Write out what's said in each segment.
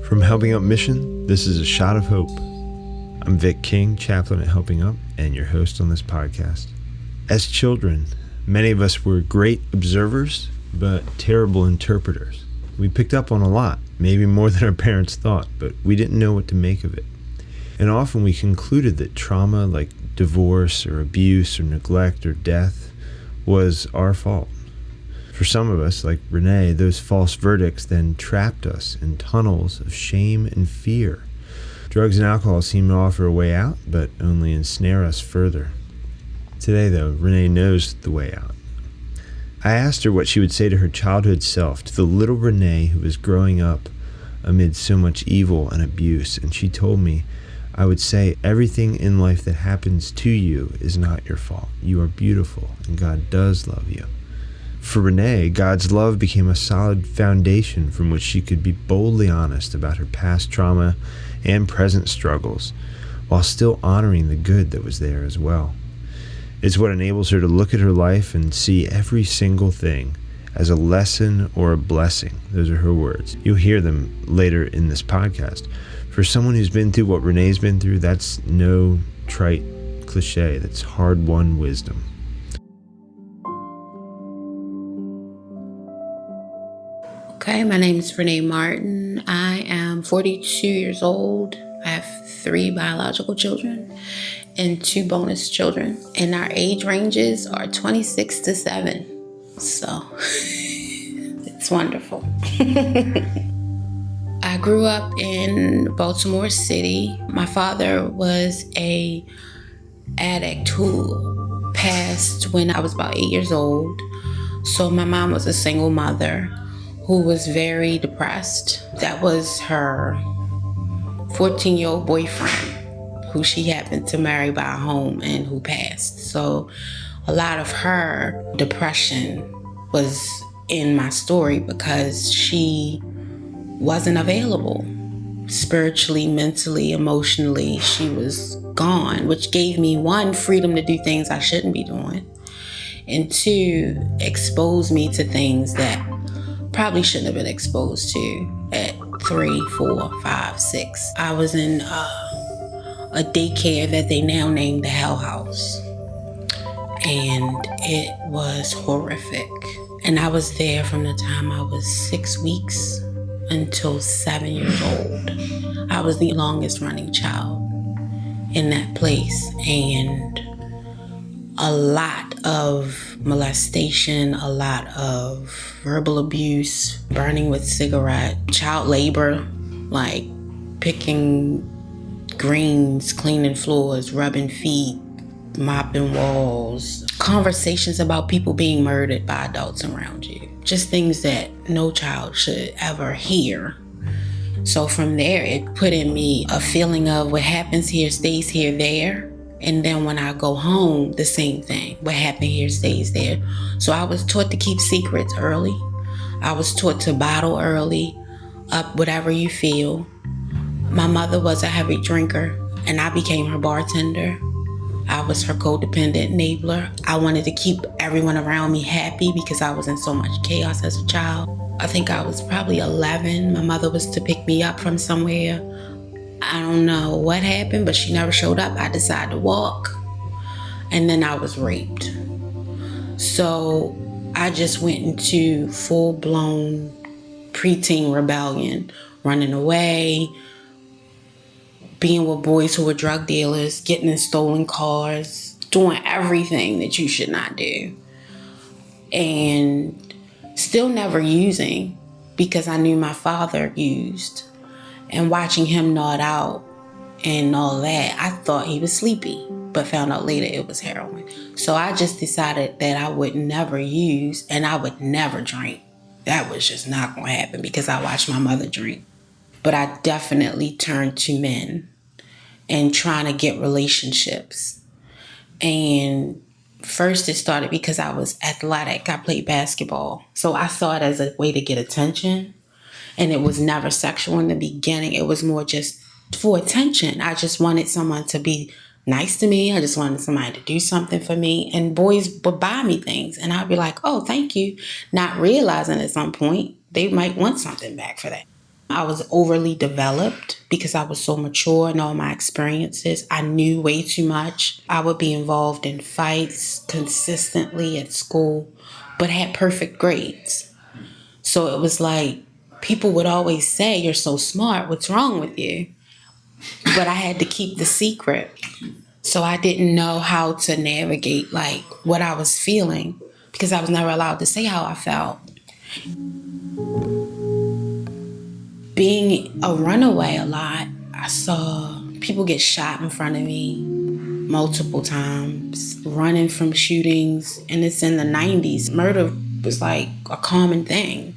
From Helping Up Mission, this is A Shot of Hope. I'm Vic King, chaplain at Helping Up, and your host on this podcast. As children, many of us were great observers, but terrible interpreters. We picked up on a lot, maybe more than our parents thought, but we didn't know what to make of it. And often we concluded that trauma like divorce or abuse or neglect or death was our fault. For some of us, like Renee, those false verdicts then trapped us in tunnels of shame and fear. Drugs and alcohol seem to offer a way out, but only ensnare us further. Today, though, Renee knows the way out. I asked her what she would say to her childhood self, to the little Renee who was growing up amid so much evil and abuse, and she told me, I would say, everything in life that happens to you is not your fault. You are beautiful, and God does love you. For Renee, God's love became a solid foundation from which she could be boldly honest about her past trauma and present struggles, while still honoring the good that was there as well. It's what enables her to look at her life and see every single thing as a lesson or a blessing. Those are her words. You'll hear them later in this podcast. For someone who's been through what Renee's been through, that's no trite cliche. That's hard-won wisdom. Okay, my name is Renee Martin. I am 42 years old. I have 3 biological children and 2 bonus children. And our age ranges are 26 to 7. So it's wonderful. I grew up in Baltimore City. My father was an addict who passed when I was about 8 years old. So my mom was a single mother who was very depressed. That was her 14-year-old boyfriend, who she happened to marry by home and who passed. So a lot of her depression was in my story because she wasn't available. Spiritually, mentally, emotionally, she was gone, which gave me 1, freedom to do things I shouldn't be doing, and 2, exposed me to things that probably shouldn't have been exposed to at 3, 4, 5, 6. I was in a daycare that they now named the Hell House. And it was horrific. And I was there from the time I was 6 weeks until 7 years old. I was the longest running child in that place. And a lot of molestation, a lot of verbal abuse, burning with cigarette, child labor, like picking greens, cleaning floors, rubbing feet, mopping walls, conversations about people being murdered by adults around you. Just things that no child should ever hear. So from there, it put in me a feeling of what happens here stays here, there. And then when I go home, the same thing. What happened here stays there. So I was taught to keep secrets early. I was taught to bottle early, up whatever you feel. My mother was a heavy drinker, and I became her bartender. I was her codependent enabler. I wanted to keep everyone around me happy because I was in so much chaos as a child. I think I was probably 11. My mother was to pick me up from somewhere. I don't know what happened, but she never showed up. I decided to walk, and then I was raped. So I just went into full-blown preteen rebellion, running away, being with boys who were drug dealers, getting in stolen cars, doing everything that you should not do. And still never using because I knew my father used. And watching him nod out and all that, I thought he was sleepy, but found out later it was heroin. So I just decided that I would never use and I would never drink. That was just not going to happen because I watched my mother drink. But I definitely turned to men and trying to get relationships. And first it started because I was athletic. I played basketball. So I saw it as a way to get attention. And it was never sexual in the beginning. It was more just for attention. I just wanted someone to be nice to me. I just wanted somebody to do something for me. And boys would buy me things. And I'd be like, oh, thank you. Not realizing at some point they might want something back for that. I was overly developed because I was so mature in all my experiences. I knew way too much. I would be involved in fights consistently at school, but had perfect grades. So it was like people would always say, "You're so smart. What's wrong with you?" But I had to keep the secret. So I didn't know how to navigate like what I was feeling because I was never allowed to say how I felt. Being a runaway a lot, I saw people get shot in front of me multiple times, running from shootings, and it's in the 90s. Murder was like a common thing.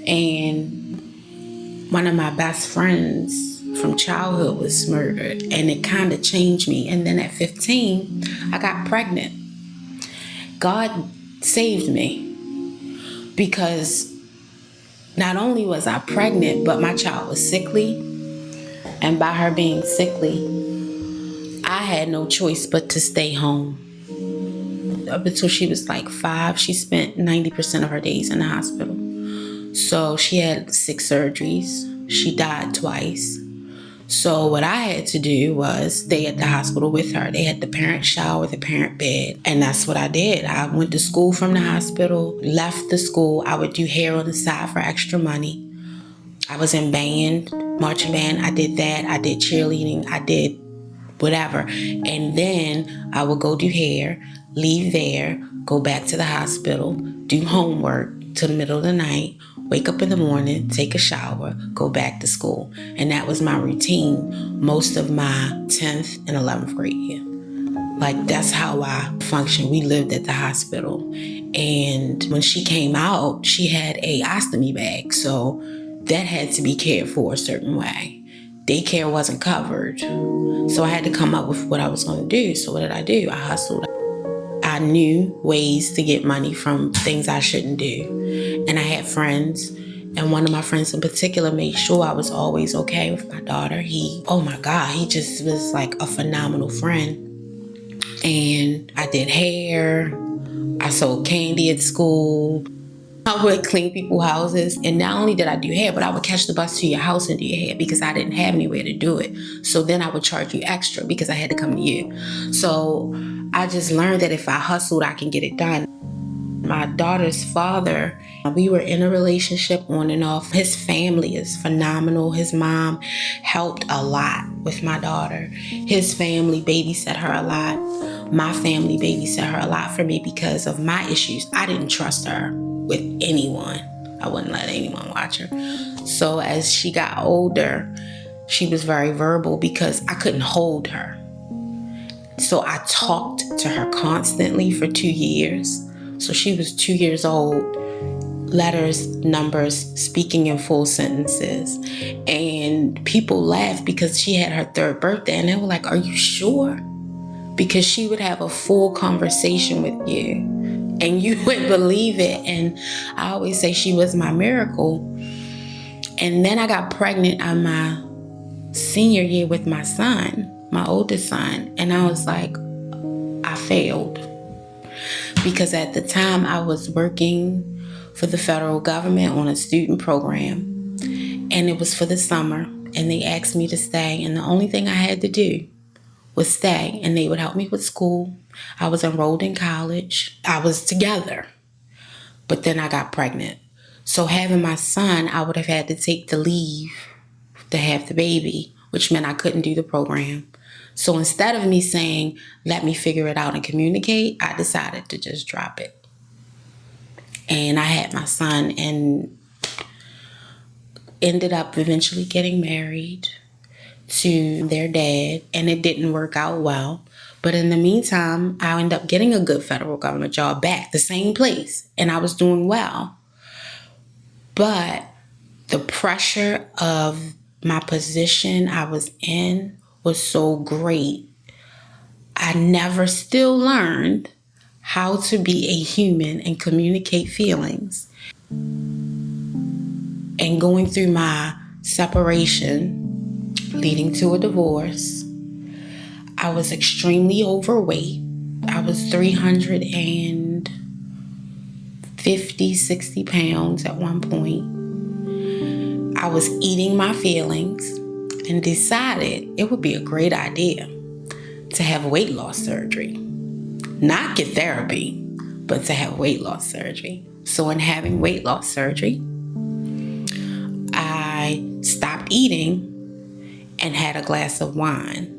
And one of my best friends from childhood was murdered, and it kind of changed me. And then at 15, I got pregnant. God saved me because not only was I pregnant, but my child was sickly. And by her being sickly, I had no choice but to stay home. Up until she was like 5, she spent 90% of her days in the hospital. So she had 6 surgeries. She died twice. So what I had to do was stay at the hospital with her. They had the parent shower, the parent bed, and that's what I did. I went to school from the hospital, left the school. I would do hair on the side for extra money. I was in band, marching band. I did that. I did cheerleading. I did whatever. And then I would go do hair, leave there, go back to the hospital, do homework till the middle of the night, wake up in the morning, take a shower, go back to school. And that was my routine most of my 10th and 11th grade year. Like, that's how I functioned. We lived at the hospital. And when she came out, she had a ostomy bag. So that had to be cared for a certain way. Daycare wasn't covered. So I had to come up with what I was going to do. So what did I do? I hustled. I knew ways to get money from things I shouldn't do. And I had friends. And one of my friends in particular made sure I was always okay with my daughter. He just was like a phenomenal friend. And I did hair. I sold candy at school. I would clean people's houses. And not only did I do hair, but I would catch the bus to your house and do your hair because I didn't have anywhere to do it. So then I would charge you extra because I had to come to you. So I just learned that if I hustled, I can get it done. My daughter's father, we were in a relationship on and off. His family is phenomenal. His mom helped a lot with my daughter. His family babysat her a lot. My family babysat her a lot for me because of my issues. I didn't trust her with anyone. I wouldn't let anyone watch her. So as she got older, she was very verbal because I couldn't hold her. So I talked to her constantly for 2 years. So she was 2 years old, letters, numbers, speaking in full sentences. And people laughed because she had her 3rd birthday and they were like, "Are you sure?" Because she would have a full conversation with you and you wouldn't believe it. And I always say she was my miracle. And then I got pregnant on my senior year with my son, my oldest son. And I was like, I failed. Because at the time I was working for the federal government on a student program, and it was for the summer, and they asked me to stay, and the only thing I had to do was stay, and they would help me with school. I was enrolled in college. I was together, but then I got pregnant. So having my son, I would have had to take the leave to have the baby, which meant I couldn't do the program. So instead of me saying, let me figure it out and communicate, I decided to just drop it. And I had my son and ended up eventually getting married to their dad, and it didn't work out well. But in the meantime, I ended up getting a good federal government job back, the same place, and I was doing well. But the pressure of my position I was in was so great. I never still learned how to be a human and communicate feelings. And going through my separation, leading to a divorce, I was extremely overweight. I was 350, 60 pounds at one point. I was eating my feelings and decided it would be a great idea to have weight loss surgery. Not get therapy, but to have weight loss surgery. So in having weight loss surgery, I stopped eating and had a glass of wine.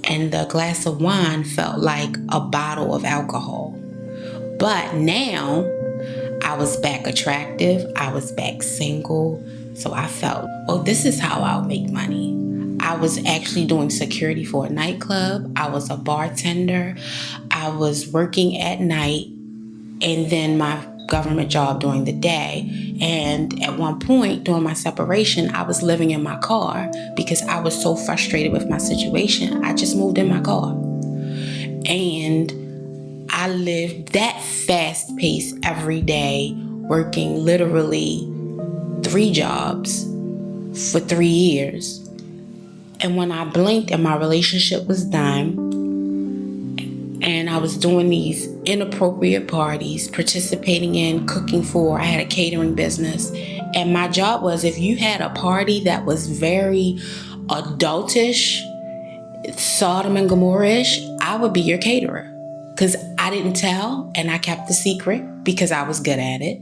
And the glass of wine felt like a bottle of alcohol. But now I was back attractive. I was back single. So I felt, oh, this is how I'll make money. I was actually doing security for a nightclub. I was a bartender. I was working at night, and then my government job during the day. And at one point during my separation, I was living in my car because I was so frustrated with my situation. I just moved in my car. And I lived that fast pace every day, working literally 3 jobs for 3 years. And when I blinked and my relationship was done, and I was doing these inappropriate parties, participating in, cooking for, I had a catering business. And my job was, if you had a party that was very adultish, Sodom and Gomorrah-ish, I would be your caterer. Because I didn't tell, and I kept the secret because I was good at it.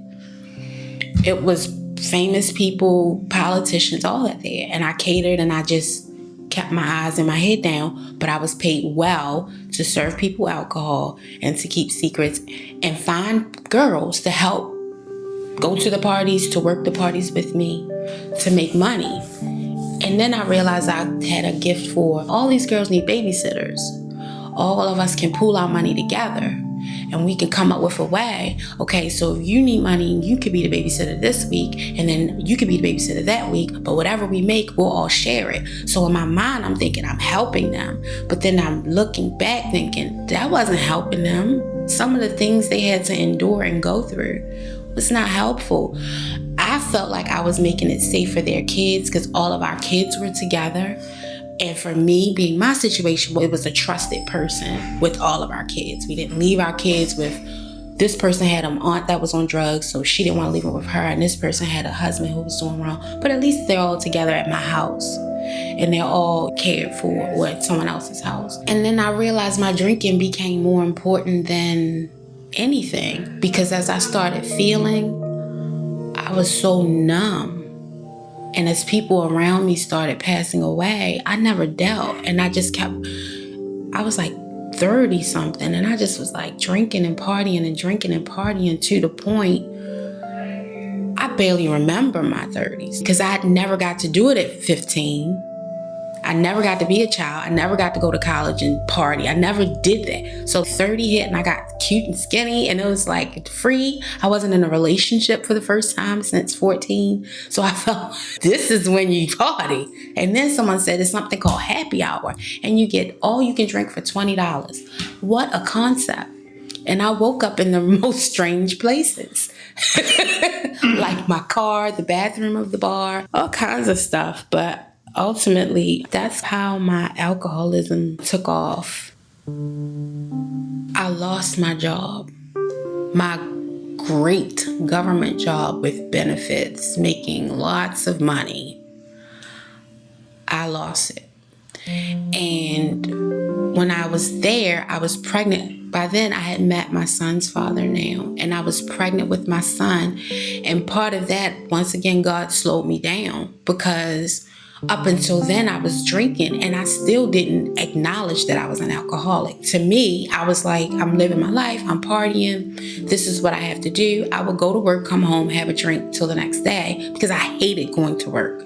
It was famous people, politicians, all that there. And I catered, and I just kept my eyes and my head down, but I was paid well to serve people alcohol and to keep secrets and find girls to help go to the parties, to work the parties with me, to make money. And then I realized I had a gift for all these girls need babysitters. All of us can pool our money together and we can come up with a way. Okay, so if you need money, you could be the babysitter this week, and then you could be the babysitter that week, but whatever we make, we'll all share it. So in my mind, I'm thinking I'm helping them, but then I'm looking back thinking that wasn't helping them. Some of the things they had to endure and go through was not helpful. I felt like I was making it safe for their kids because all of our kids were together. And for me, being my situation, it was a trusted person with all of our kids. We didn't leave our kids with, this person had an aunt that was on drugs, so she didn't want to leave them with her. And this person had a husband who was doing wrong. But at least they're all together at my house. And they're all cared for or at someone else's house. And then I realized my drinking became more important than anything. Because as I started feeling, I was so numb. And as people around me started passing away, I never dealt. And I just kept, I was like 30 something. And I just was like drinking and partying and drinking and partying to the point I barely remember my 30s because I had never got to do it at 15. I never got to be a child. I never got to go to college and party. I never did that. So 30 hit and I got cute and skinny and it was like free. I wasn't in a relationship for the first time since 14. So I felt this is when you party. And then someone said there's something called happy hour and you get all you can drink for $20. What a concept. And I woke up in the most strange places. Like my car, the bathroom of the bar, all kinds of stuff. But ultimately, that's how my alcoholism took off. I lost my job, my great government job with benefits, making lots of money. I lost it. And when I was there, I was pregnant. By then, I had met my son's father now, and I was pregnant with my son. And part of that, once again, God slowed me down because up until then, I was drinking and I still didn't acknowledge that I was an alcoholic. To me, I was like, I'm living my life. I'm partying. This is what I have to do. I would go to work, come home, have a drink till the next day because I hated going to work.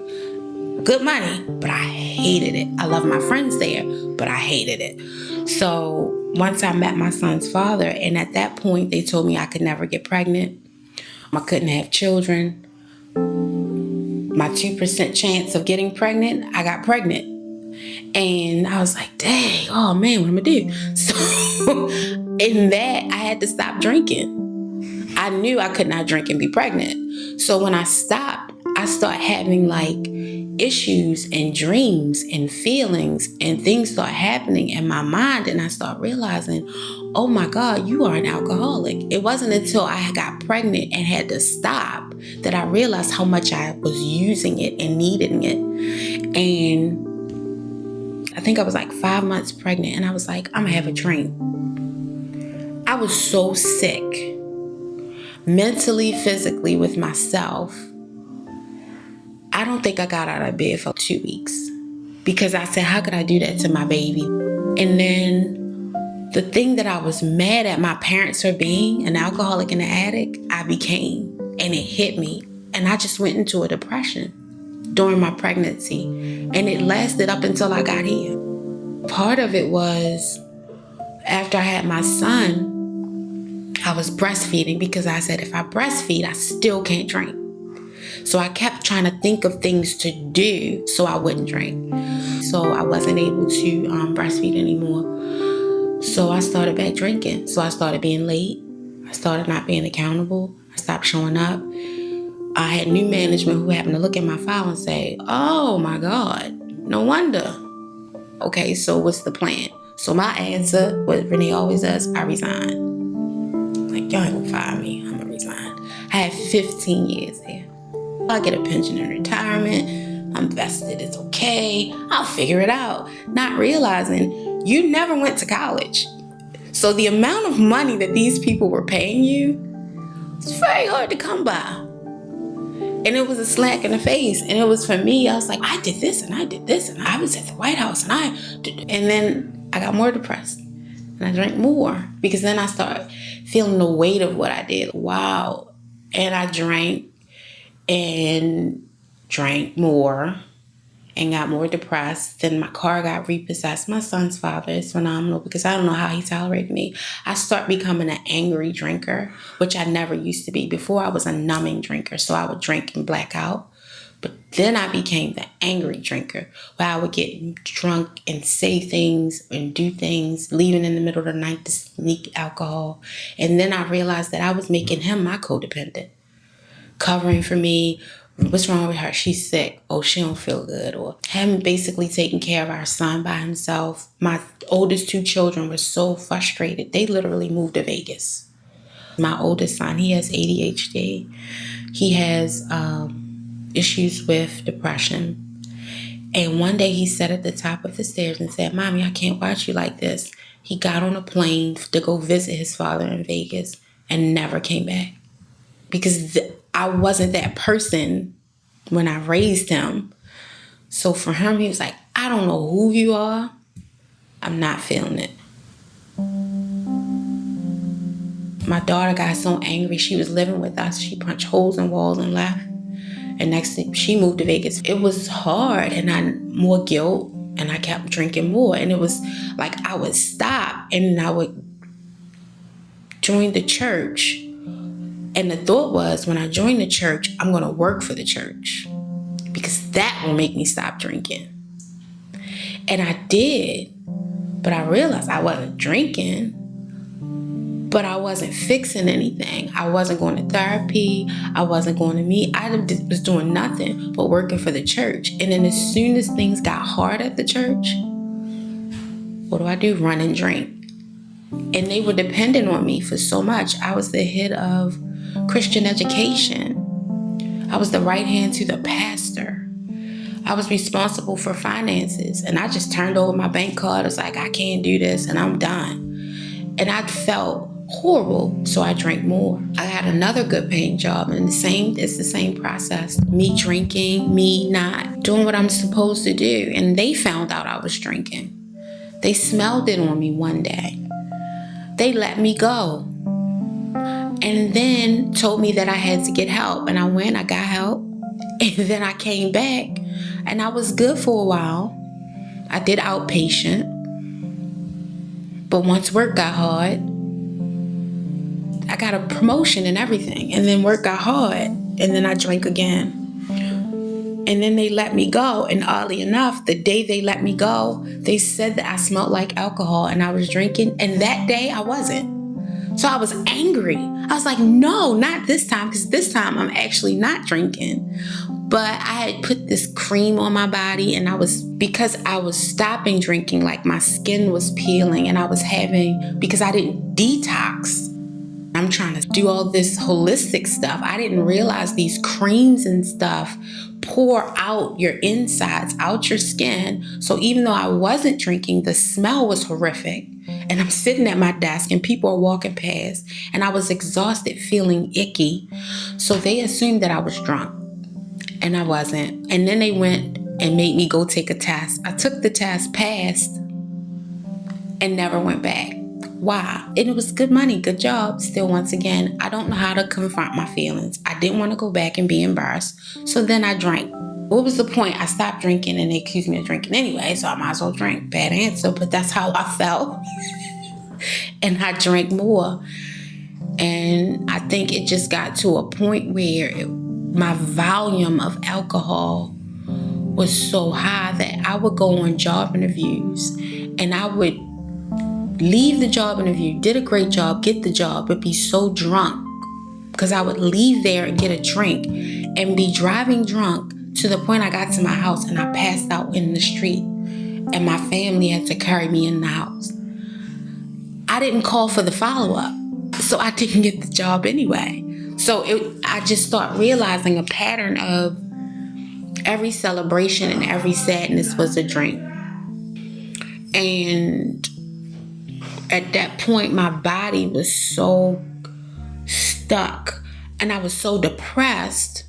Good money, but I hated it. I love my friends there, but I hated it. So once I met my son's father, and at that point, they told me I could never get pregnant. I couldn't have children. My 2% chance of getting pregnant, I got pregnant. And I was like, dang, oh man, what am I gonna do? So in that, I had to stop drinking. I knew I could not drink and be pregnant. So when I stopped, I start having like issues and dreams and feelings, and things start happening in my mind, and I start realizing, oh my God, you are an alcoholic. It wasn't until I got pregnant and had to stop that I realized how much I was using it and needing it. And I think I was like 5 months pregnant, and I was like, I'm gonna have a drink. I was so sick, mentally, physically, with myself. I don't think I got out of bed for 2 weeks because I said, how could I do that to my baby? And then the thing that I was mad at my parents for being, an alcoholic and an addict, I became, and it hit me. And I just went into a depression during my pregnancy, and it lasted up until I got here. Part of it was after I had my son, I was breastfeeding because I said, if I breastfeed, I still can't drink. So I kept trying to think of things to do so I wouldn't drink. So I wasn't able to breastfeed anymore. So I started back drinking. So I started being late. I started not being accountable. I stopped showing up. I had new management who happened to look at my file and say, oh my God, no wonder. Okay, so what's the plan? So my answer, what Renee always does, I resign. Like, y'all ain't gonna fire me, I'm gonna resign. I had 15 years there. I'll get a pension in retirement. I'm vested, it's okay. I'll figure it out. Not realizing you never went to college. So the amount of money that these people were paying you, it's very hard to come by. And it was a slack in the face. And it was for me, I was like, I did this and I did this. And I was at the White House and I did. And then I got more depressed. And I drank more. Because then I started feeling the weight of what I did. Wow. And I drank more and got more depressed. Then my car got repossessed. My son's father is phenomenal because I don't know how he tolerated me. I started becoming an angry drinker, which I never used to be. Before I was a numbing drinker, so I would drink and black out. But then I became the angry drinker, where I would get drunk and say things and do things, leaving in the middle of the night to sneak alcohol. And then I realized that I was making him my codependent, covering for me. What's wrong with her? She's sick. Oh, she don't feel good. Or him basically taking care of our son by himself. My oldest 2 children were so frustrated. They literally moved to Vegas. My oldest son, he has ADHD. He has issues with depression. And one day he sat at the top of the stairs and said, Mommy, I can't watch you like this. He got on a plane to go visit his father in Vegas and never came back. Because I wasn't that person when I raised him. So for him, he was like, I don't know who you are. I'm not feeling it. My daughter got so angry. She was living with us. She punched holes in walls and left. And next thing, she moved to Vegas. It was hard, and more guilt, and I kept drinking more. And it was like I would stop and I would join the church. And the thought was, when I join the church, I'm going to work for the church because that will make me stop drinking. And I did, but I realized I wasn't drinking, but I wasn't fixing anything. I wasn't going to therapy. I wasn't going to meet. I was doing nothing but working for the church. And then as soon as things got hard at the church, what do? Run and drink. And they were dependent on me for so much. I was the head of Christian education. I was the right hand to the pastor. I was responsible for finances. And I just turned over my bank card. I was like, I can't do this and I'm done. And I felt horrible. So I drank more. I had another good paying job, and it's the same process. Me drinking, me not doing what I'm supposed to do. And they found out I was drinking. They smelled it on me one day. They let me go. And then told me that I had to get help. And I went, I got help. And then I came back and I was good for a while. I did outpatient. But once work got hard, I got a promotion and everything. And then work got hard. And then I drank again. And then they let me go. And oddly enough, the day they let me go, they said that I smelled like alcohol and I was drinking. And that day I wasn't. So I was angry. I was like, no, not this time. Because this time I'm actually not drinking. But I had put this cream on my body, and because I was stopping drinking, like my skin was peeling, and because I didn't detox. I'm trying to do all this holistic stuff. I didn't realize these creams and stuff pour out your insides, out your skin. So even though I wasn't drinking, the smell was horrific. And I'm sitting at my desk and people are walking past, and I was exhausted, feeling icky. So they assumed that I was drunk, and I wasn't. And then they went and made me go take a test. I took the test, passed, and never went back. Why? And it was good money, good job. Still, once again, I don't know how to confront my feelings. I didn't want to go back and be embarrassed. So then I drank. What was the point? I stopped drinking and they accused me of drinking anyway, so I might as well drink. Bad answer, but that's how I felt. And I drank more. And I think it just got to a point where my volume of alcohol was so high that I would go on job interviews and I would leave the job interview, did a great job, get the job, but be so drunk because I would leave there and get a drink and be driving drunk to the point I got to my house and I passed out in the street and my family had to carry me in the house. I didn't call for the follow-up, so I didn't get the job anyway. So I just started realizing a pattern of every celebration and every sadness was a drink. And at that point, my body was so stuck and I was so depressed.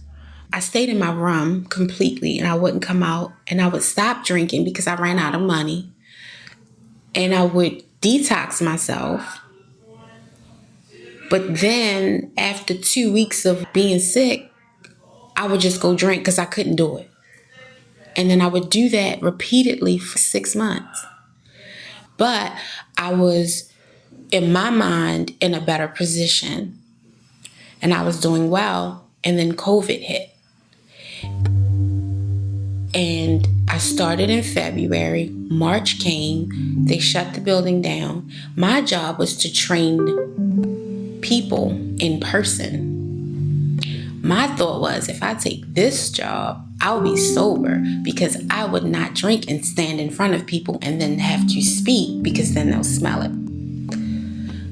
I stayed in my room completely and I wouldn't come out, and I would stop drinking because I ran out of money, and I would detox myself. But then after 2 weeks of being sick, I would just go drink because I couldn't do it. And then I would do that repeatedly for 6 months. But I was, in my mind, in a better position. And I was doing well. And then COVID hit. And I started in February. March came. They shut the building down. My job was to train people in person. My thought was, if I take this job, I'll be sober because I would not drink and stand in front of people and then have to speak because then they'll smell it.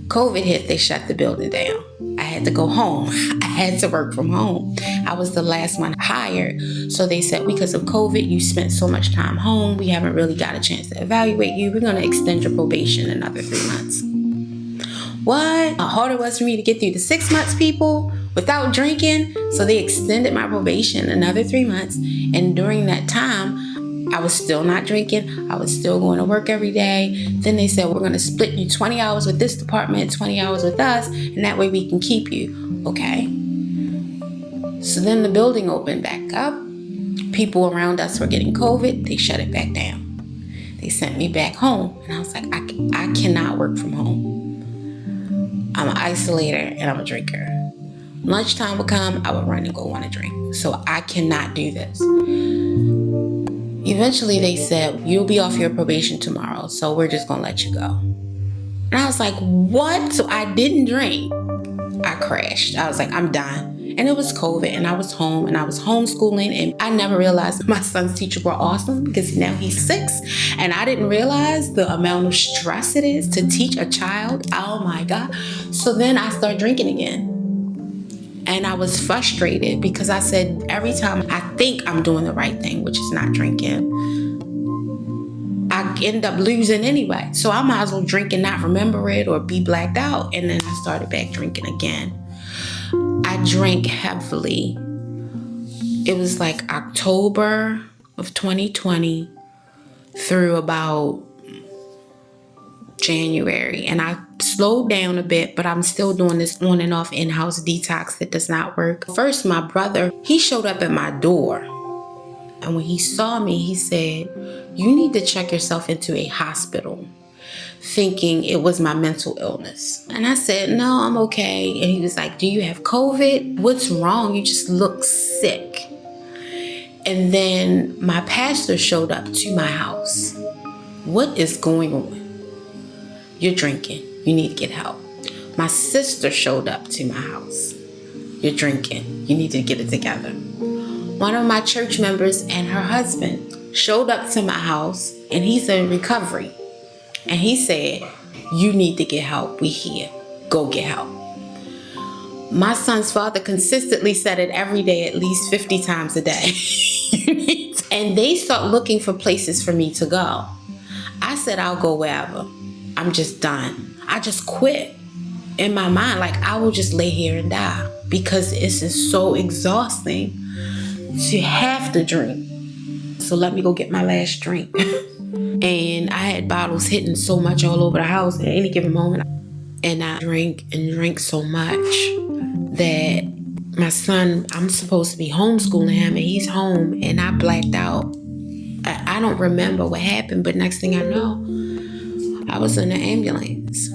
COVID hit, they shut the building down. I had to go home. I had to work from home. I was the last one hired. So they said, because of COVID, you spent so much time home. We haven't really got a chance to evaluate you. We're going to extend your probation another 3 months. What? How hard it was for me to get through the 6 months, people, without drinking. So they extended my probation another 3 months. And during that time, I was still not drinking. I was still going to work every day. Then they said, we're going to split you 20 hours with this department, 20 hours with us, and that way we can keep you. Okay. So then the building opened back up. People around us were getting COVID. They shut it back down. They sent me back home. And I was like, I cannot work from home. I'm an isolator and I'm a drinker. Lunchtime would come, I would run and go want a drink. So I cannot do this. Eventually they said, you'll be off your probation tomorrow, so we're just gonna let you go. And I was like, what? So I didn't drink. I crashed. I was like, I'm done. And it was COVID and I was home and I was homeschooling, and I never realized my son's teachers were awesome because now he's 6 and I didn't realize the amount of stress it is to teach a child. Oh my God. So then I started drinking again. And I was frustrated because I said, every time I think I'm doing the right thing, which is not drinking, I end up losing anyway. So I might as well drink and not remember it or be blacked out. And then I started back drinking again. I drank heavily. It was like October of 2020 through about January. And I slowed down a bit, but I'm still doing this on and off in-house detox that does not work. First, my brother, he showed up at my door. And when he saw me, he said, you need to check yourself into a hospital, thinking it was my mental illness. And I said, no, I'm okay. And he was like, do you have COVID? What's wrong? You just look sick. And then my pastor showed up to my house. What is going on? You're drinking. You need to get help. My sister showed up to my house. You're drinking. You need to get it together. One of my church members and her husband showed up to my house, and he's in recovery. And he said, "You need to get help. We here. Go get help." My son's father consistently said it every day, at least 50 times a day. And they start looking for places for me to go. I said, "I'll go wherever. I'm just done." I just quit. In my mind, like, I will just lay here and die, because it's just so exhausting to have to drink. So let me go get my last drink. And I had bottles hitting so much all over the house at any given moment. And I drink so much that my son, I'm supposed to be homeschooling him, and he's home, and I blacked out. I don't remember what happened, but next thing I know, I was in an ambulance.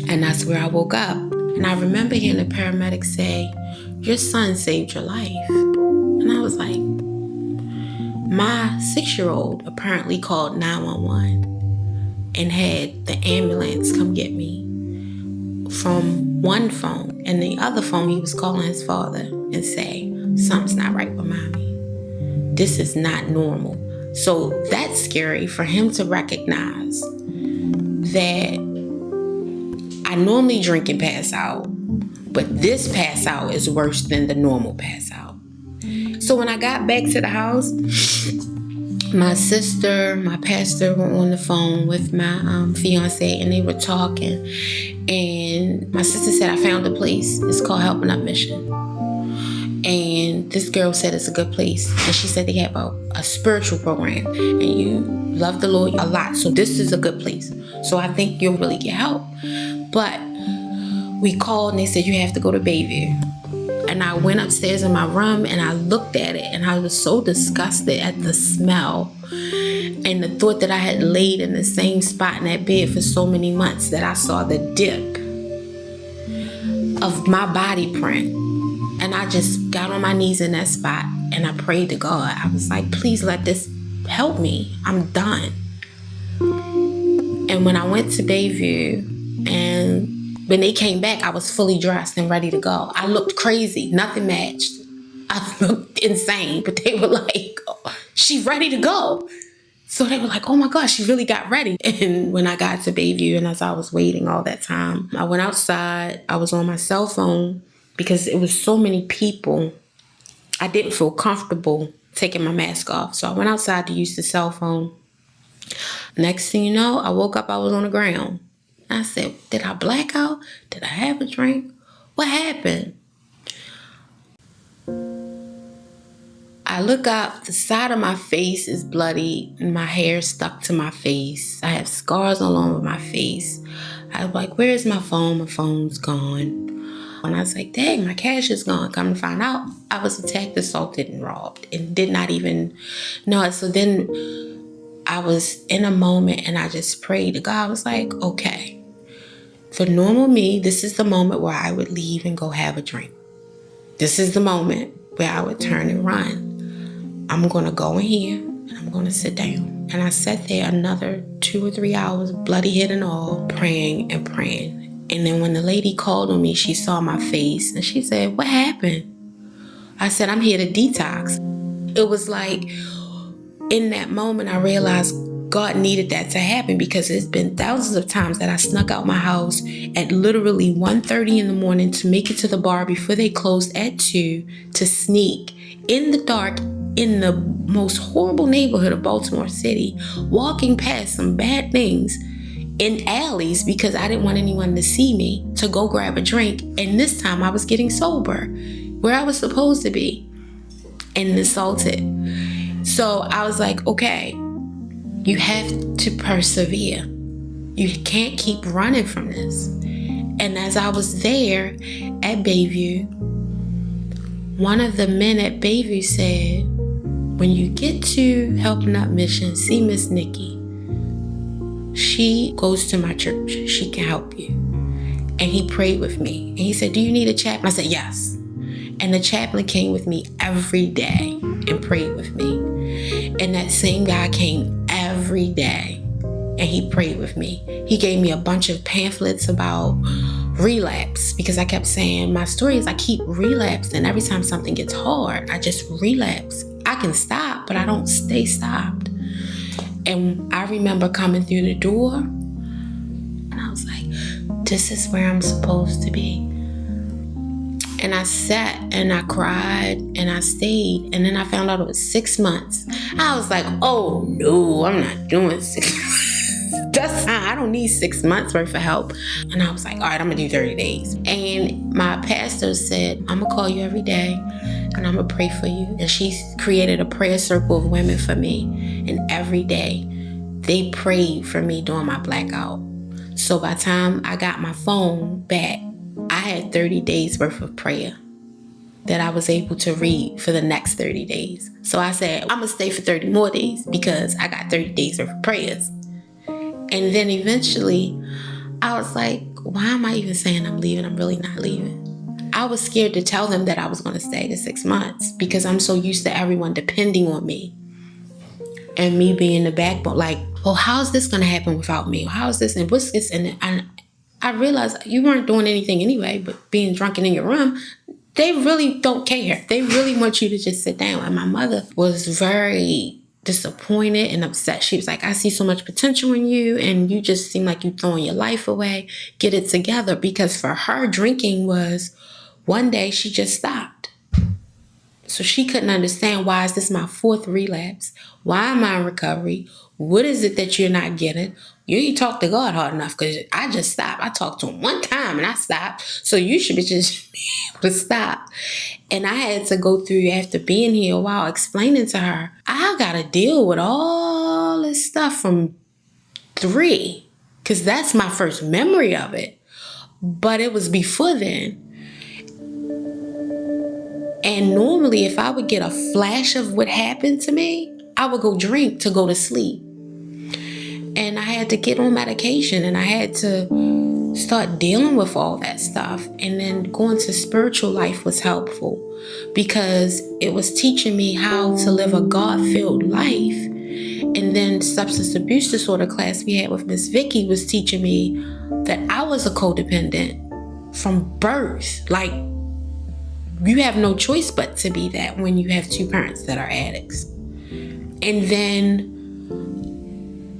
And that's where I woke up. And I remember hearing the paramedic say, "Your son saved your life." And I was like, my 6-year-old apparently called 911 and had the ambulance come get me from one phone. And the other phone, he was calling his father and say, "Something's not right with mommy. This is not normal." So that's scary for him to recognize that I normally drink and pass out, but this pass out is worse than the normal pass out. So when I got back to the house, my sister, my pastor were on the phone with my fiance, and they were talking. And my sister said, "I found a place. It's called Helping Up Mission." And this girl said it's a good place. And she said they have a spiritual program, and you love the Lord a lot. So this is a good place. So I think you'll really get help. But we called and they said, "You have to go to Bayview." And I went upstairs in my room and I looked at it, and I was so disgusted at the smell and the thought that I had laid in the same spot in that bed for so many months that I saw the dip of my body print. And I just got on my knees in that spot and I prayed to God. I was like, "Please let this help me. I'm done." And when I went to Bayview, and when they came back, I was fully dressed and ready to go. I looked crazy. Nothing matched. I looked insane. But they were like, "Oh, she's ready to go." So they were like, "Oh my gosh, she really got ready." And when I got to Bayview, and as I was waiting all that time, I went outside. I was on my cell phone because it was so many people. I didn't feel comfortable taking my mask off. So I went outside to use the cell phone. Next thing you know, I woke up, I was on the ground. I said, "Did I black out? Did I have a drink? What happened?" I look up, the side of my face is bloody and my hair stuck to my face. I have scars all over my face. I was like, "Where's my phone? My phone's gone." And I was like, "Dang, my cash is gone." Come to find out, I was attacked, assaulted, and robbed, and did not even know it. So then I was in a moment and I just prayed to God. I was like, "Okay, for normal me, this is the moment where I would leave and go have a drink. This is the moment where I would turn and run. I'm going to go in here and I'm going to sit down." And I sat there another 2 or 3 hours, bloody head and all, praying and praying. And then when the lady called on me, she saw my face and she said, "What happened?" I said, "I'm here to detox." It was like, in that moment, I realized God needed that to happen, because it's been thousands of times that I snuck out my house at literally 1:30 in the morning to make it to the bar before they closed at 2, to sneak in the dark in the most horrible neighborhood of Baltimore City, walking past some bad things in alleys because I didn't want anyone to see me, to go grab a drink. And this time I was getting sober, where I was supposed to be, and assaulted. So I was like, okay, you have to persevere. You can't keep running from this. And as I was there at Bayview, one of the men at Bayview said, "When you get to Helping Up Mission, see Miss Nikki. She goes to my church. She can help you." And he prayed with me. And he said, "Do you need a chaplain?" I said, "Yes." And the chaplain came with me every day and prayed with me. And that same guy came every day and he prayed with me. He gave me a bunch of pamphlets about relapse, because I kept saying my story is I keep relapsing. Every time something gets hard, I just relapse. I can stop, but I don't stay stopped. And I remember coming through the door and I was like, this is where I'm supposed to be. And I sat and I cried and I stayed. And then I found out it was 6 months. I was like, oh no, I'm not doing 6 months. I don't need 6 months worth of help. And I was like, all right, I'm gonna do 30 days. And my pastor said, I'm gonna call you every day and I'm gonna pray for you. And she created a prayer circle of women for me. And every day they prayed for me during my blackout. So by the time I got my phone back, I had 30 days worth of prayer that I was able to read for the next 30 days. So I said, I'm gonna stay for 30 more days because I got 30 days worth of prayers. And then eventually I was like, why am I even saying I'm leaving? I'm really not leaving. I was scared to tell them that I was gonna stay the 6 months because I'm so used to everyone depending on me and me being the backbone. Like, oh, how's this gonna happen without me? How's this and what's this? And I realized you weren't doing anything anyway, but being drunken in your room, they really don't care. They really want you to just sit down. And my mother was very disappointed and upset. She was like, I see so much potential in you and you just seem like you're throwing your life away. Get it together. Because for her, drinking was one day she just stopped. So she couldn't understand, why is this my 4th relapse? Why am I in recovery? What is it that you're not getting? You ain't talk to God hard enough because I just stopped. I talked to him one time and I stopped. So you should be just be able to stop. And I had to go through, after being here a while, explaining to her, I got to deal with all this stuff from 3 because that's my first memory of it. But it was before then. And normally if I would get a flash of what happened to me, I would go drink to go to sleep. And I had to get on medication and I had to start dealing with all that stuff. And then going to spiritual life was helpful because it was teaching me how to live a God-filled life. And then substance abuse disorder class we had with Miss Vicky was teaching me that I was a codependent from birth. Like, you have no choice but to be that when you have 2 parents that are addicts. And then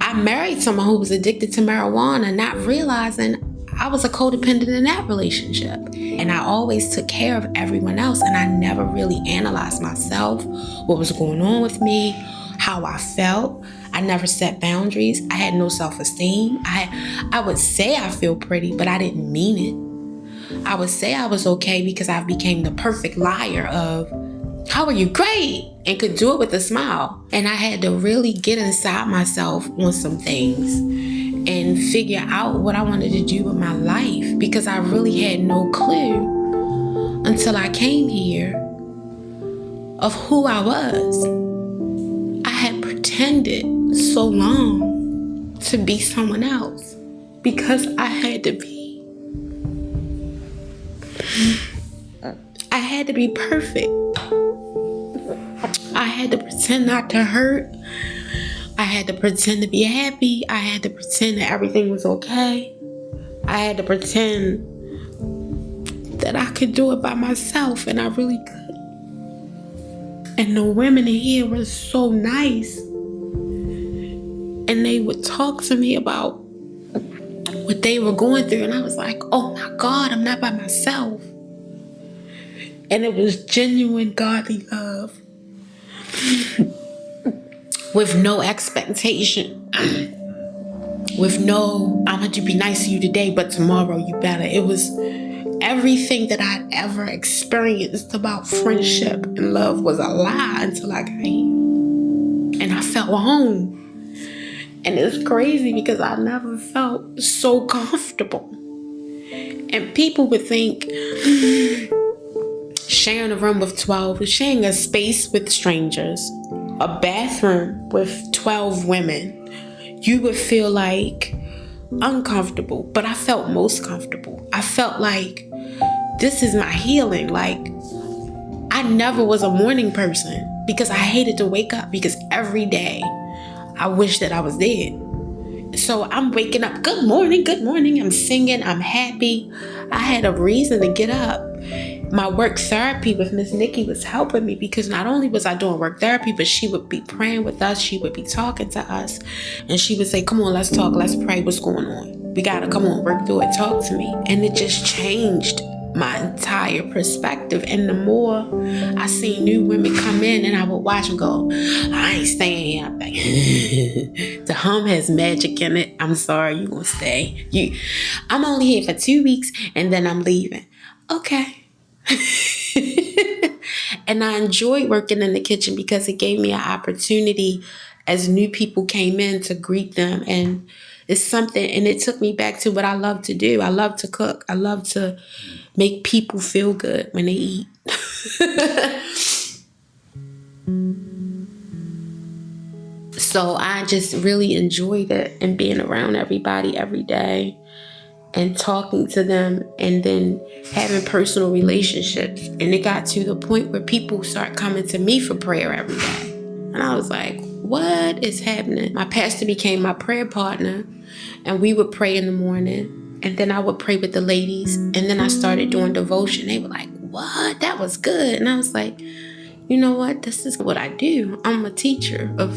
I married someone who was addicted to marijuana, not realizing I was a codependent in that relationship. And I always took care of everyone else, and I never really analyzed myself, what was going on with me, how I felt. I never set boundaries. I had no self-esteem. I would say I feel pretty, but I didn't mean it. I would say I was okay because I became the perfect liar of, how are you? Great. And could do it with a smile. And I had to really get inside myself on some things and figure out what I wanted to do with my life because I really had no clue until I came here of who I was. I had pretended so long to be someone else because I had to be. I had to be perfect. I had to pretend not to hurt. I had to pretend to be happy. I had to pretend that everything was okay. I had to pretend that I could do it by myself, and I really could. And the women in here were so nice. And they would talk to me about what they were going through, and I was like, oh my God, I'm not by myself. And it was genuine godly love with no expectation, with no, I'm going to be nice to you today, but tomorrow you better. It was everything that I'd ever experienced about friendship and love was a lie until I got here. And I felt home. And it's crazy because I never felt so comfortable. And people would think sharing a room with 12, sharing a space with strangers, a bathroom with 12 women, you would feel like uncomfortable, but I felt most comfortable. I felt like this is my healing. Like, I never was a morning person because I hated to wake up because every day I wish that I was dead. So I'm waking up, good morning, I'm singing, I'm happy. I had a reason to get up. My work therapy with Miss Nikki was helping me, because not only was I doing work therapy, but she would be praying with us, she would be talking to us, and she would say, come on, let's talk, let's pray, what's going on? We gotta come on, work through it, talk to me. And it just changed my entire perspective. And the more I see new women come in, and I would watch them go, I ain't staying here. I'm like, the hum has magic in it. I'm sorry, you gonna stay. I'm only here for 2 weeks and then I'm leaving. Okay. And I enjoyed working in the kitchen because it gave me an opportunity as new people came in to greet them. And it's something, and it took me back to what I love to do. I love to cook. I love to make people feel good when they eat. So I just really enjoyed it, and being around everybody every day and talking to them, and then having personal relationships. And it got to the point where people start coming to me for prayer every day. And I was like, what is happening? My pastor became my prayer partner, and we would pray in the morning, and then I would pray with the ladies, and then I started doing devotion. They were like, what? That was good. And I was like, you know what? This is what I do. I'm a teacher of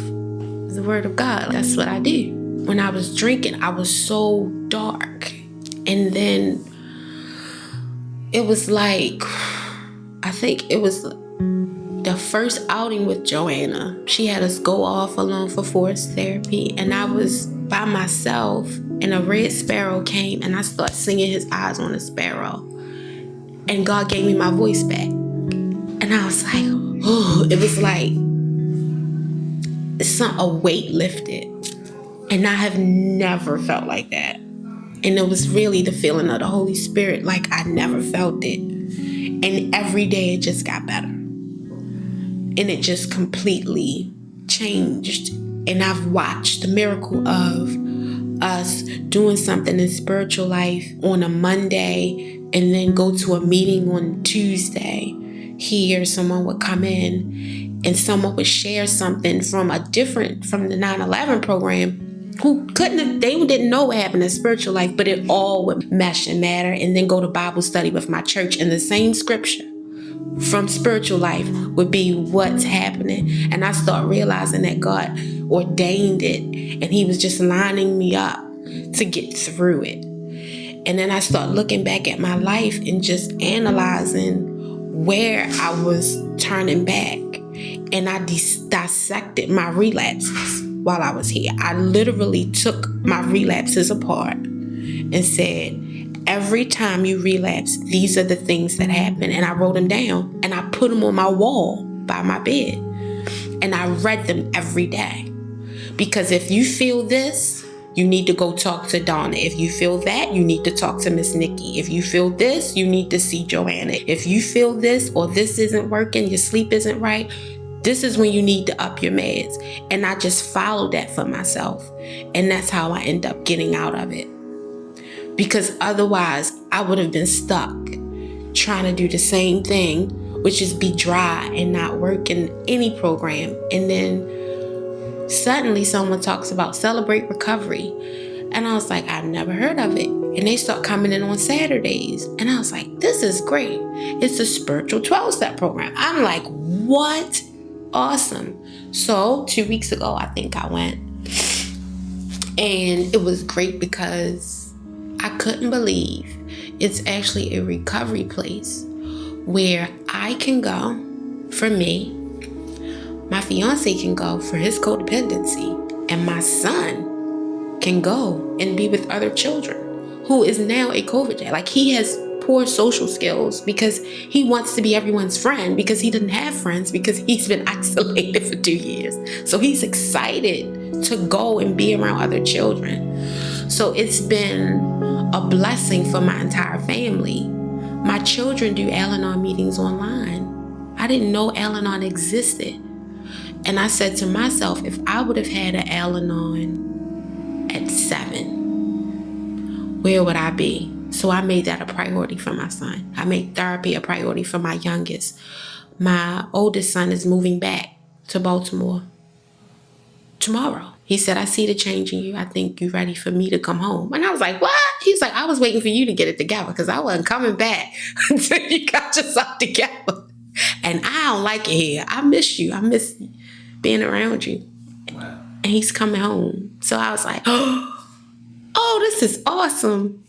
the word of God. That's what I do. When I was drinking, I was so dark. And then it was like, I think it was the first outing with Joanna. She had us go off alone for forest therapy, and I was by myself, and a red sparrow came, and I started singing His Eyes on a Sparrow. And God gave me my voice back. And I was like, oh, it was like a weight lifted. And I have never felt like that. And it was really the feeling of the Holy Spirit, like I never felt it. And every day it just got better. And it just completely changed. And I've watched the miracle of us doing something in spiritual life on a Monday, and then go to a meeting on Tuesday. Here, someone would come in, and someone would share something from the 9/11 program, who they didn't know what happened in spiritual life, but it all would mesh and matter. And then go to Bible study with my church, and the same scripture from spiritual life would be what's happening. And I start realizing that God ordained it, and He was just lining me up to get through it. And then I start looking back at my life and just analyzing where I was turning back. And I dissected my relapses while I was here. I literally took my relapses apart and said, every time you relapse, these are the things that happen. And I wrote them down, and I put them on my wall by my bed. And I read them every day. Because if you feel this, you need to go talk to Donna. If you feel that, you need to talk to Miss Nikki. If you feel this, you need to see Joanna. If you feel this, or this isn't working, your sleep isn't right, this is when you need to up your meds. And I just followed that for myself. And that's how I end up getting out of it. Because otherwise, I would have been stuck trying to do the same thing, which is be dry and not work in any program. And then suddenly someone talks about Celebrate Recovery. And I was like, I've never heard of it. And they start coming in on Saturdays. And I was like, this is great. It's a spiritual 12-step program. I'm like, what? Awesome. So 2 weeks ago, I think I went. And it was great because I couldn't believe it's actually a recovery place where I can go for me, my fiance can go for his codependency, and my son can go and be with other children, who is now a COVID jab. Like, he has poor social skills because he wants to be everyone's friend, because he didn't have friends, because he's been isolated for 2 years. So he's excited to go and be around other children. So it's been a blessing for my entire family. My children do Al-Anon meetings online. I didn't know Al-Anon existed. And I said to myself, if I would have had an Al-Anon at 7, where would I be? So I made that a priority for my son. I made therapy a priority for my youngest. My oldest son is moving back to Baltimore tomorrow. He said, I see the change in you. I think you're ready for me to come home. And I was like, what? He's like, I was waiting for you to get it together because I wasn't coming back until you got yourself together. And I don't like it here. I miss you. I miss being around you. Wow. And he's coming home. So I was like, oh, this is awesome.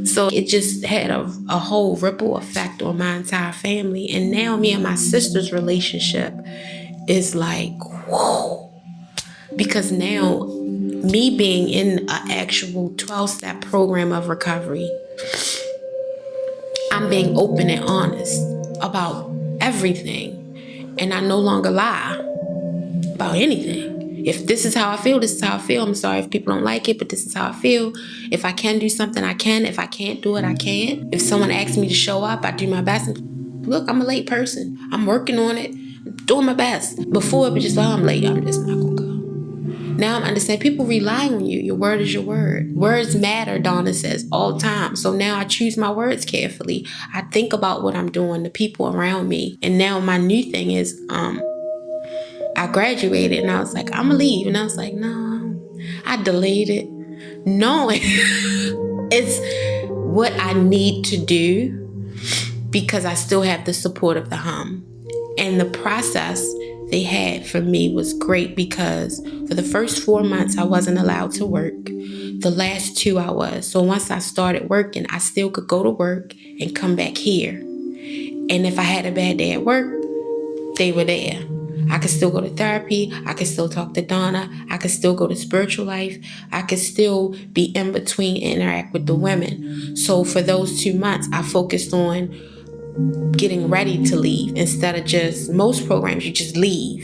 So it just had a whole ripple effect on my entire family. And now me and my sister's relationship is like, whoa. Because now me being in an actual 12-step program of recovery, I'm being open and honest about everything. And I no longer lie about anything. If this is how I feel, this is how I feel. I'm sorry if people don't like it, but this is how I feel. If I can do something, I can. If I can't do it, I can't. If someone asks me to show up, I do my best. Look, I'm a late person. I'm working on it, doing my best. Before it was just, oh, I'm late. I'm just not going to go. Now I'm understanding people rely on you. Your word is your word. Words matter, Donna says, all the time. So now I choose my words carefully. I think about what I'm doing, the people around me. And now my new thing is, I graduated and I was like, I'm gonna leave. And I was like, no, I delayed it. Knowing it's what I need to do because I still have the support of the hum. And the process they had for me was great because for the first 4 months, I wasn't allowed to work. The last 2 I was. So once I started working, I still could go to work and come back here. And if I had a bad day at work, they were there. I could still go to therapy. I could still talk to Donna. I could still go to spiritual life. I could still be in between and interact with the women. So for those 2 months, I focused on getting ready to leave instead of just, most programs, you just leave.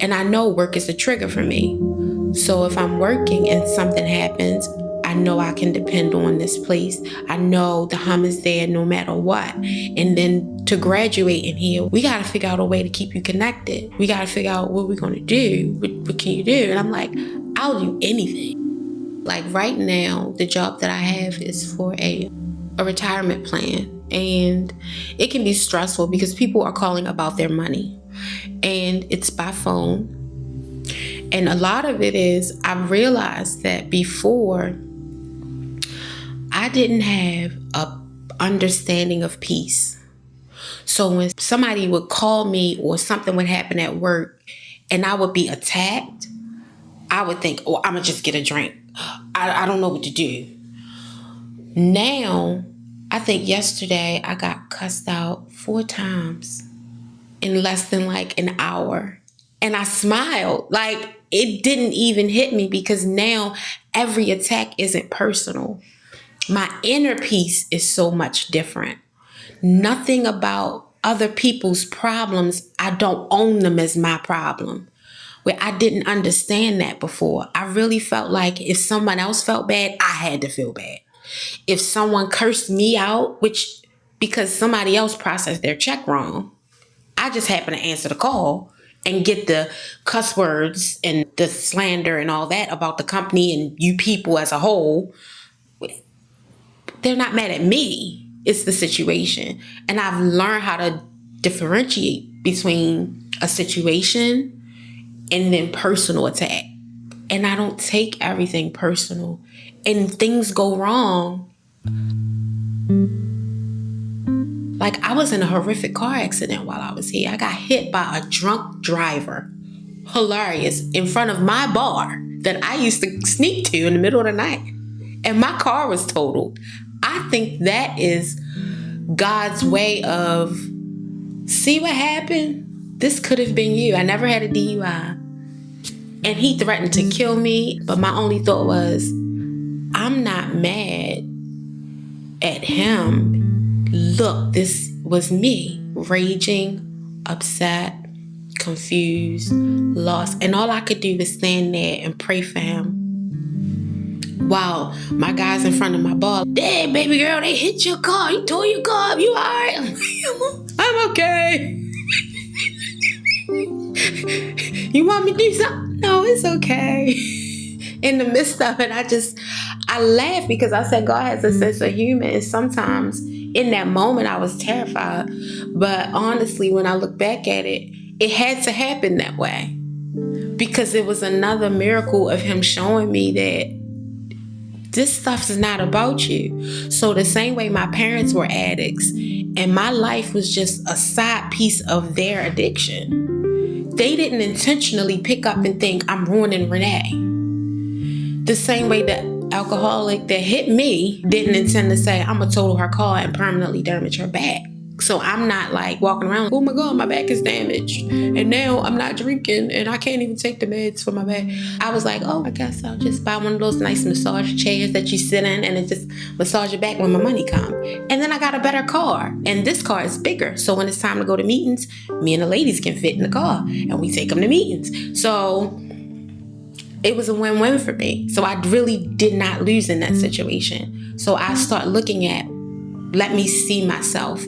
And I know work is a trigger for me. So if I'm working and something happens, I know I can depend on this place. I know the hum is there no matter what. And then to graduate in here, we got to figure out a way to keep you connected. We got to figure out what we're going to do. What can you do? And I'm like, I'll do anything. Like right now, the job that I have is for a retirement plan. And it can be stressful because people are calling about their money. And it's by phone. And a lot of it is, I realized that before, I didn't have a understanding of peace. So when somebody would call me or something would happen at work and I would be attacked, I would think, oh, I'm going to just get a drink. I don't know what to do. Now, I think yesterday I got cussed out 4 times in less than like an hour. And I smiled. Like it didn't even hit me because now every attack isn't personal. My inner peace is so much different. Nothing about other people's problems, I don't own them as my problem. Where I didn't understand that before. I really felt like if someone else felt bad, I had to feel bad. If someone cursed me out, which because somebody else processed their check wrong, I just happened to answer the call and get the cuss words and the slander and all that about the company and you people as a whole. They're not mad at me. It's the situation. And I've learned how to differentiate between a situation and then personal attack. And I don't take everything personal. And things go wrong. Like I was in a horrific car accident while I was here. I got hit by a drunk driver. Hilarious. In front of my bar that I used to sneak to in the middle of the night. And my car was totaled. I think that is God's way of, see what happened? This could have been you. I never had a DUI. And he threatened to kill me. But my only thought was, I'm not mad at him. Look, this was me, raging, upset, confused, lost. And all I could do was stand there and pray for him. While my guys in front of my bar, "Dad, baby girl, they hit your car. You tore your car up. You all right?" I'm okay. You want me to do something? No, it's okay. In the midst of it, I laughed because I said God has a sense of humor. And sometimes in that moment, I was terrified. But honestly, when I look back at it, it had to happen that way, because it was another miracle of him showing me that this stuff is not about you. So the same way my parents were addicts and my life was just a side piece of their addiction, they didn't intentionally pick up and think, I'm ruining Renee. The same way the alcoholic that hit me didn't intend to say, I'm gonna total her car and permanently damage her back. So I'm not like walking around, oh my God, my back is damaged. And now I'm not drinking and I can't even take the meds for my back. I was like, oh, I guess I'll just buy one of those nice massage chairs that you sit in and it just massage your back when my money comes. And then I got a better car. And this car is bigger. So when it's time to go to meetings, me and the ladies can fit in the car and we take them to meetings. So it was a win-win for me. So I really did not lose in that situation. So I start looking at, let me see myself.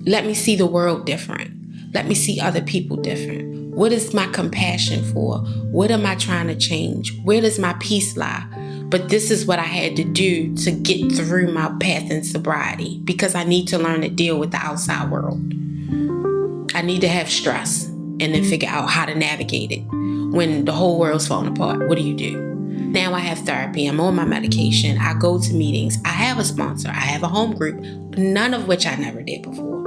Let me see the world different. Let me see other people different. What is my compassion for? What am I trying to change? Where does my peace lie? But this is what I had to do to get through my path in sobriety, because I need to learn to deal with the outside world. I need to have stress and then figure out how to navigate it. When the whole world's falling apart, what do you do? Now I have therapy. I'm on my medication. I go to meetings. I have a sponsor. I have a home group, none of which I never did before.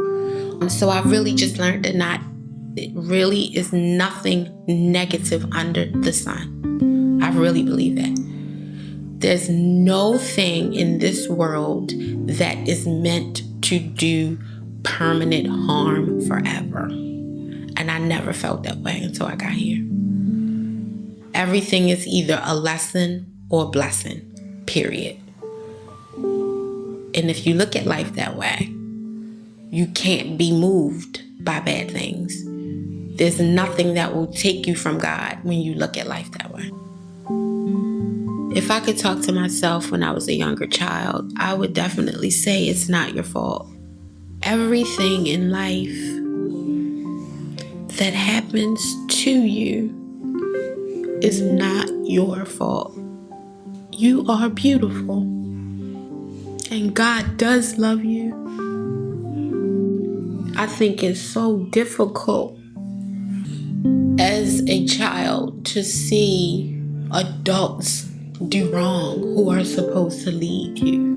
So I really just learned that it really is nothing negative under the sun. I really believe that. There's no thing in this world that is meant to do permanent harm forever. And I never felt that way until I got here. Everything is either a lesson or a blessing, period. And if you look at life that way, you can't be moved by bad things. There's nothing that will take you from God when you look at life that way. If I could talk to myself when I was a younger child, I would definitely say it's not your fault. Everything in life that happens to you is not your fault. You are beautiful. And God does love you. I think it's so difficult as a child to see adults do wrong who are supposed to lead you,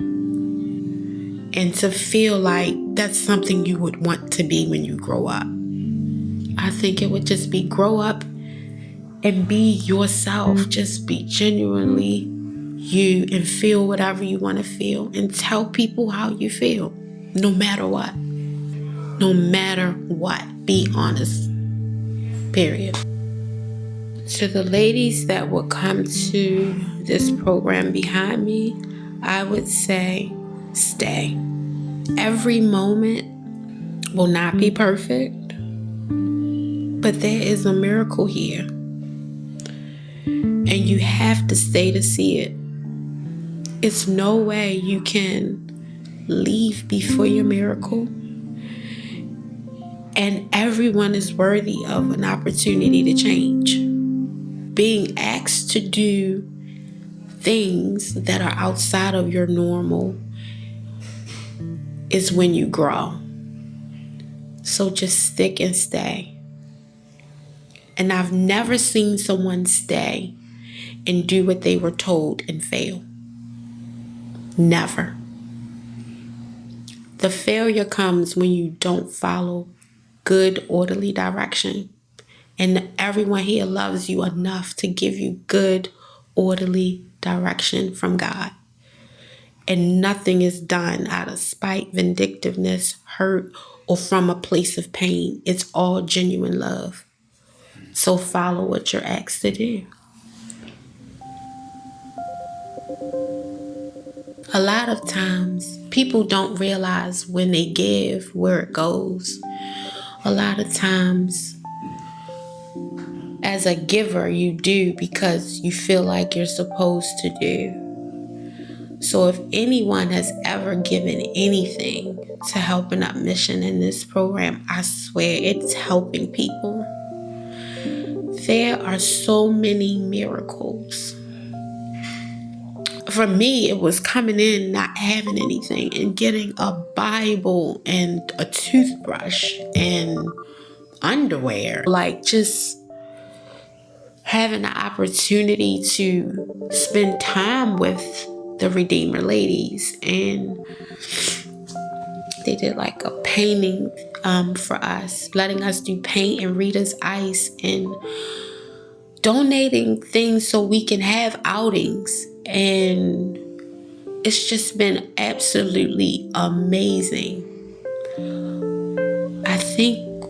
and to feel like that's something you would want to be when you grow up. I think it would just be grow up and be yourself. Just be genuinely you and feel whatever you want to feel and tell people how you feel, no matter what. No matter what, be honest, period. To the ladies that will come to this program behind me, I would say stay. Every moment will not be perfect, but there is a miracle here. And you have to stay to see it. It's no way you can leave before your miracle. And everyone is worthy of an opportunity to change. Being asked to do things that are outside of your normal is when you grow. So just stick and stay. And I've never seen someone stay and do what they were told and fail. Never. The failure comes when you don't follow good, orderly direction. And everyone here loves you enough to give you good, orderly direction from God. And nothing is done out of spite, vindictiveness, hurt, or from a place of pain. It's all genuine love. So follow what you're asked to do. A lot of times, people don't realize when they give where it goes. A lot of times, as a giver, you do because you feel like you're supposed to do. So if anyone has ever given anything to helping up mission in this program, I swear it's helping people. There are so many miracles. For me, it was coming in, not having anything, and getting a Bible and a toothbrush and underwear. Like, just having the opportunity to spend time with the Redeemer ladies, and they did like a painting for us, letting us do paint and Rita's ice, and donating things so we can have outings. And it's just been absolutely amazing. I think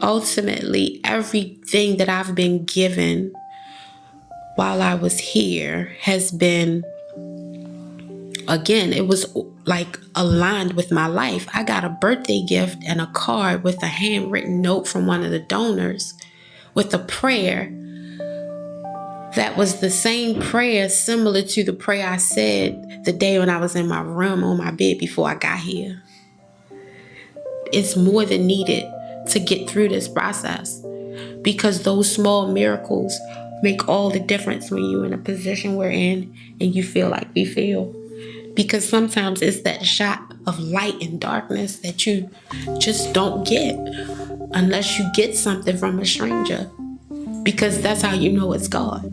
ultimately everything that I've been given while I was here has been, again, it was like aligned with my life. I got a birthday gift and a card with a handwritten note from one of the donors with a prayer that was the same prayer, similar to the prayer I said the day when I was in my room on my bed before I got here. It's more than needed to get through this process, because those small miracles make all the difference when you're in a position we're in and you feel like we feel. Because sometimes it's that shot of light and darkness that you just don't get unless you get something from a stranger, because that's how you know it's God.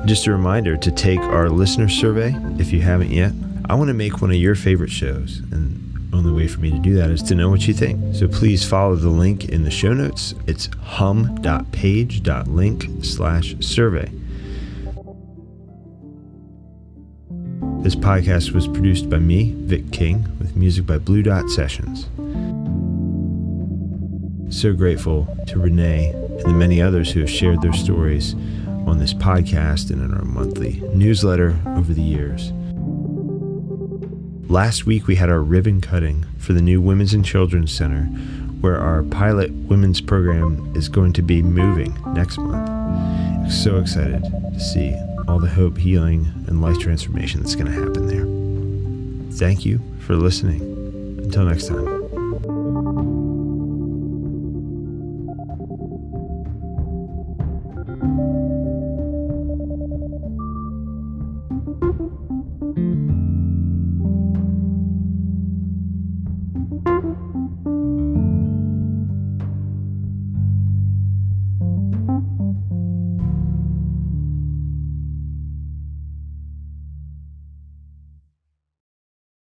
Just a reminder to take our listener survey if you haven't yet. I want to make one of your favorite shows, and the only way for me to do that is to know what you think. So please follow the link in the show notes. It's hum.page.link/survey. This podcast was produced by me, Vic King, with music by Blue Dot Sessions. So grateful to Renee and the many others who have shared their stories on this podcast and in our monthly newsletter over the years. Last week we had our ribbon cutting for the new Women's and Children's Center, where our pilot women's program is going to be moving next month. I'm so excited to see all the hope, healing, and life transformation that's going to happen there. Thank you for listening. Until next time.